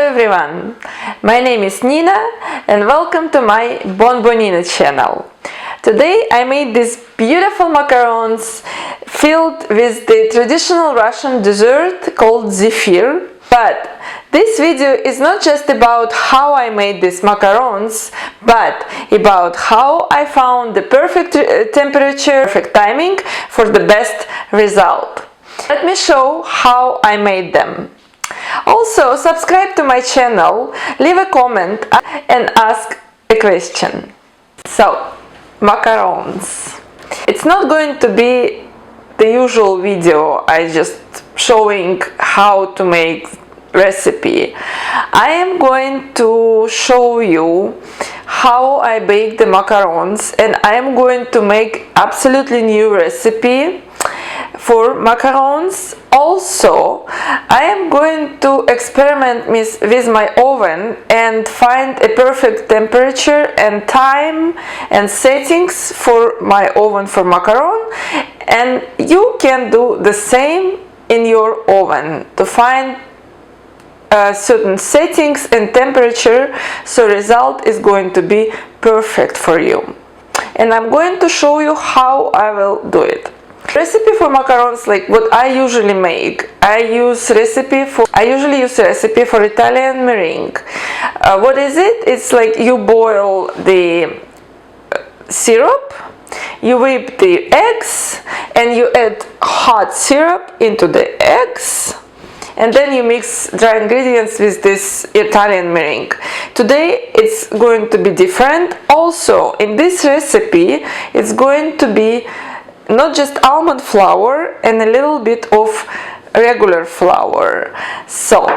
everyone, my name is Nina and welcome to my Bonbonina channel. Today I made these beautiful macarons filled with the traditional Russian dessert called zefir. But this video is not just about how I made these macarons, but about how I found the perfect temperature, perfect timing for the best result. Let me show how I made them. Also, subscribe to my channel, leave a comment and ask a question. So, macarons. It's not going to be the usual video I just showing how to make recipe. I am going to show you how I bake the macarons, and I am going to make absolutely new recipe for macarons. Also, I am going to experiment with my oven and find a perfect temperature and time and settings for my oven for macaron, and you can do the same in your oven to find certain settings and temperature, so result is going to be perfect for you. And I'm going to show you how I will do it. Recipe for macarons, like what I usually make, I usually use recipe for Italian meringue. What is it? It's like you boil the syrup, you whip the eggs, and you add hot syrup into the eggs, and then you mix dry ingredients with this Italian meringue. Today it's going to be different. Also, in this recipe it's going to be not just almond flour and a little bit of regular flour. So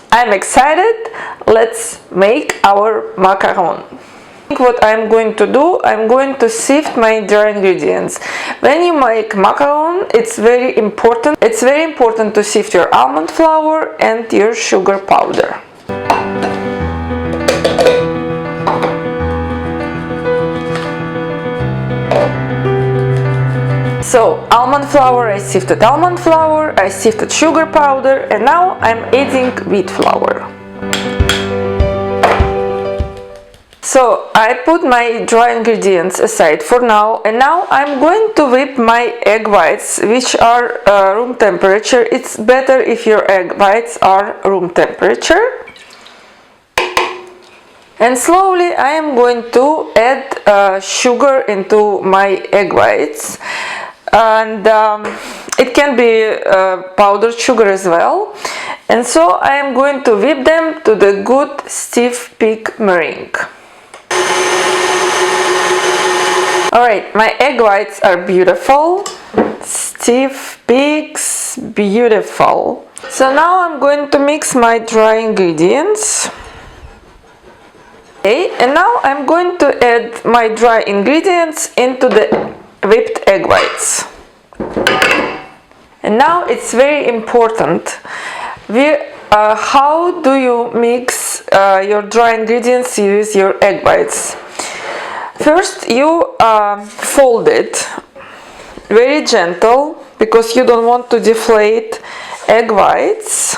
I'm excited. Let's make our macaron. What I'm going to do, I'm going to sift my dry ingredients. When you make macaron, it's very important to sift your almond flour and your sugar powder. So almond flour, I sifted almond flour, I sifted sugar powder, and now I'm adding wheat flour. So I put my dry ingredients aside for now, and now I'm going to whip my egg whites, which are room temperature. It's better if your egg whites are room temperature. And slowly I am going to add sugar into my egg whites, and it can be powdered sugar as well. And so I am going to whip them to the good stiff peak meringue. Alright, my egg whites are beautiful, stiff peaks, beautiful. So now I'm going to mix my dry ingredients. Okay, and now I'm going to add my dry ingredients into the whipped egg whites. And now it's very important. How do you mix your dry ingredients with your egg whites? First, you fold it very gentle, because you don't want to deflate egg whites,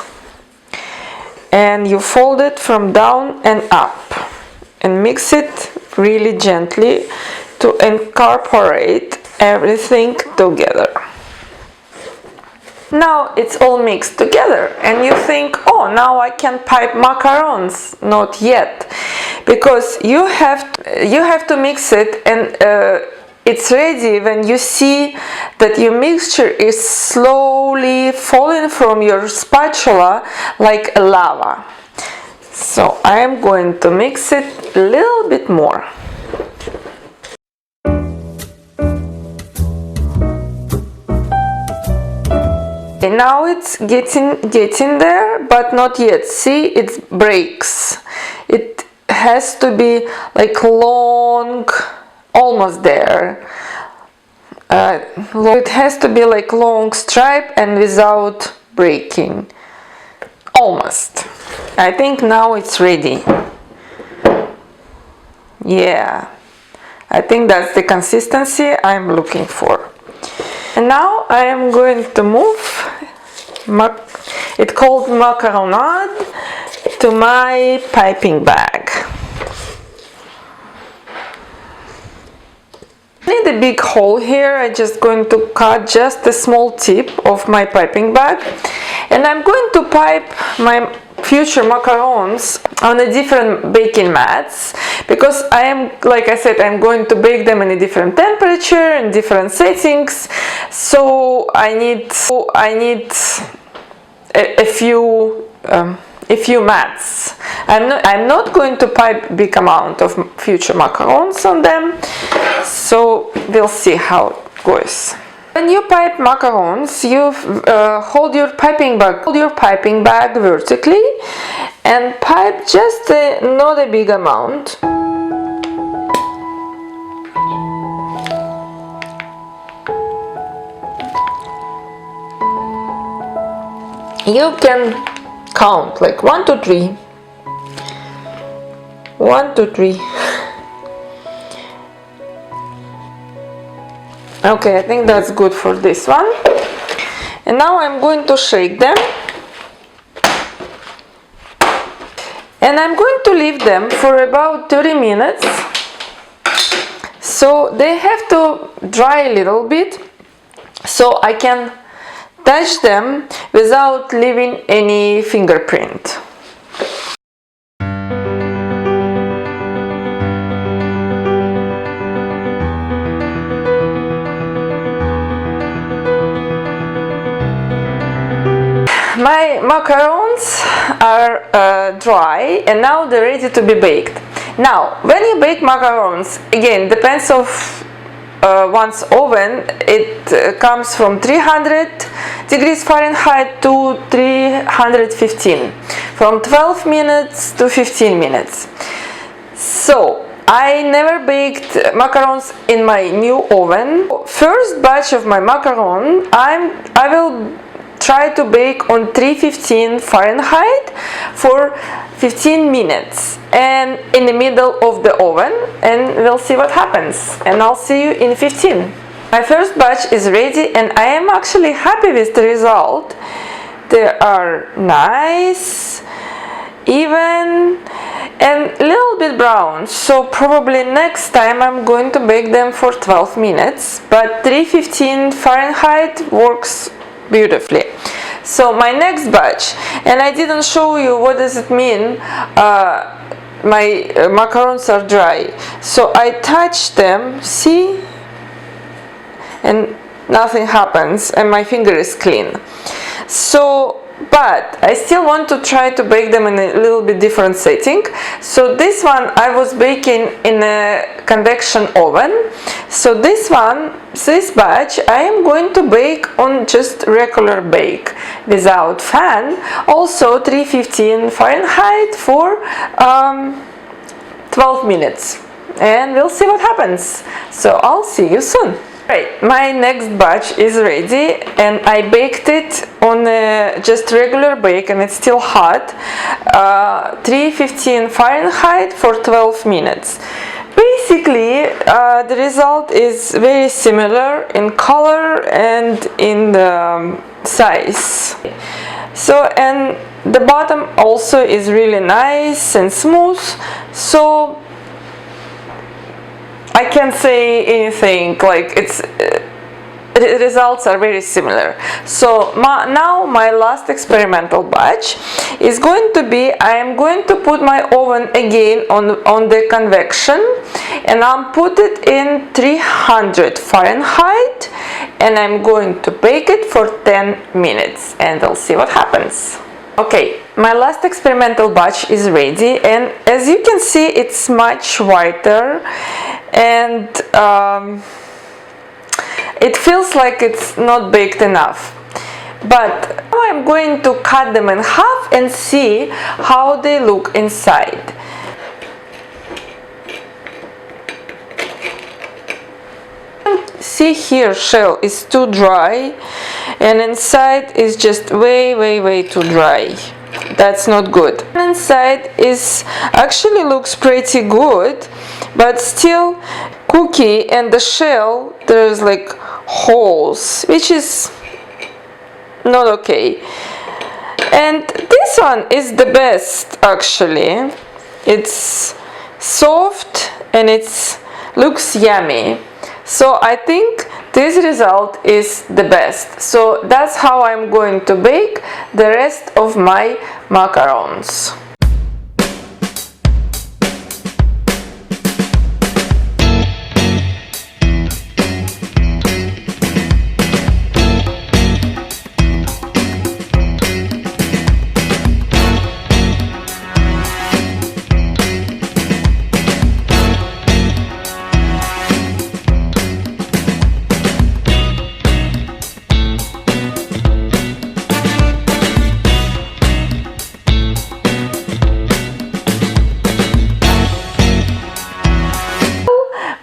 and you fold it from down and up and mix it really gently to incorporate everything together. Now it's all mixed together, and you think, oh, now I can pipe macarons. Not yet, because you have to mix it, and it's ready when you see that your mixture is slowly falling from your spatula like lava. So I am going to mix it a little bit more. And now it's getting there, but not yet. See, it breaks. It has to be like long, almost there. It has to be like long stripe and without breaking. Almost. I think now it's ready. Yeah, I think that's the consistency I'm looking for. And now I am going to move. It's called macaronade. to my piping bag. I need a big hole here. I'm just going to cut just a small tip of my piping bag, and I'm going to pipe my future macarons on a different baking mats, because I am, like I said, I'm going to bake them in a different temperature and different settings, so I need a few mats. I'm not going to pipe big amount of future macarons on them, so we'll see how it goes. When you pipe macarons, you hold your piping bag vertically and pipe just not a big amount. You can count like 1, 2, 3. 1, 2, 3. Okay, I think that's good for this one. And now I'm going to shake them. And I'm going to leave them for about 30 minutes. So they have to dry a little bit, so I can touch them without leaving any fingerprint. My macarons are dry, and now they're ready to be baked. Now, when you bake macarons, again, depends of one's oven. It comes from 300 degrees Fahrenheit to 315, from 12 minutes to 15 minutes. So I never baked macarons in my new oven. First batch of my macaron, I will try to bake on 315 Fahrenheit for 15 minutes and in the middle of the oven, and we'll see what happens, and I'll see you in 15. My first batch is ready, and I am actually happy with the result. They are nice, even, and a little bit brown, so probably next time I'm going to bake them for 12 minutes, but 315 Fahrenheit works beautifully. So my next batch, and I didn't show you what does it mean my macarons are dry. So I touch them, see, and nothing happens, and my finger is clean. So but I still want to try to bake them in a little bit different setting. So this one I was baking in a convection oven. So this batch I am going to bake on just regular bake without fan, also 315 Fahrenheit for 12 minutes, and we'll see what happens. So I'll see you soon. Right, my next batch is ready, and I baked it on just regular bake, and it's still hot, 315 Fahrenheit for 12 minutes. Basically, the result is very similar in color and in the size. So, and the bottom also is really nice and smooth, so I can't say anything, like the results are very similar. So now my last experimental batch is going to be, I am going to put my oven again on the convection, and I'll put it in 300 Fahrenheit, and I'm going to bake it for 10 minutes, and we'll see what happens. Okay, my last experimental batch is ready, and as you can see, it's much whiter, and it feels like it's not baked enough. But now I'm going to cut them in half and see how they look inside. See here, shell is too dry, and inside is just way too dry. That's not good. Inside is actually looks pretty good, but still cookie, and the shell there's like holes, which is not okay. And this This one is the best actually. It's soft and it looks yummy. So I think this result is the best. So that's how I'm going to bake the rest of my macarons.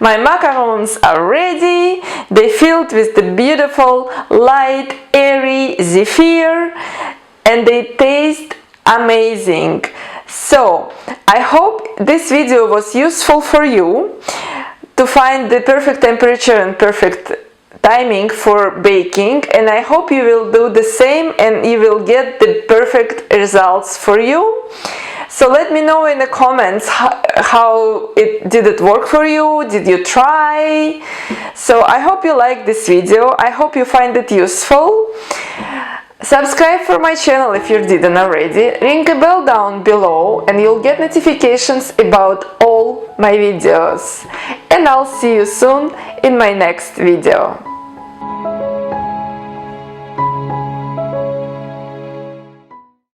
My macarons are ready. They filled with the beautiful, light, airy zephyr, and they taste amazing. So, I hope this video was useful for you to find the perfect temperature and perfect timing for baking, and I hope you will do the same and you will get the perfect results for you. So let me know in the comments how did it work for you? Did you try? So I hope you like this video. I hope you find it useful. Subscribe for my channel if you didn't already. Ring a bell down below and you'll get notifications about all my videos. And I'll see you soon in my next video.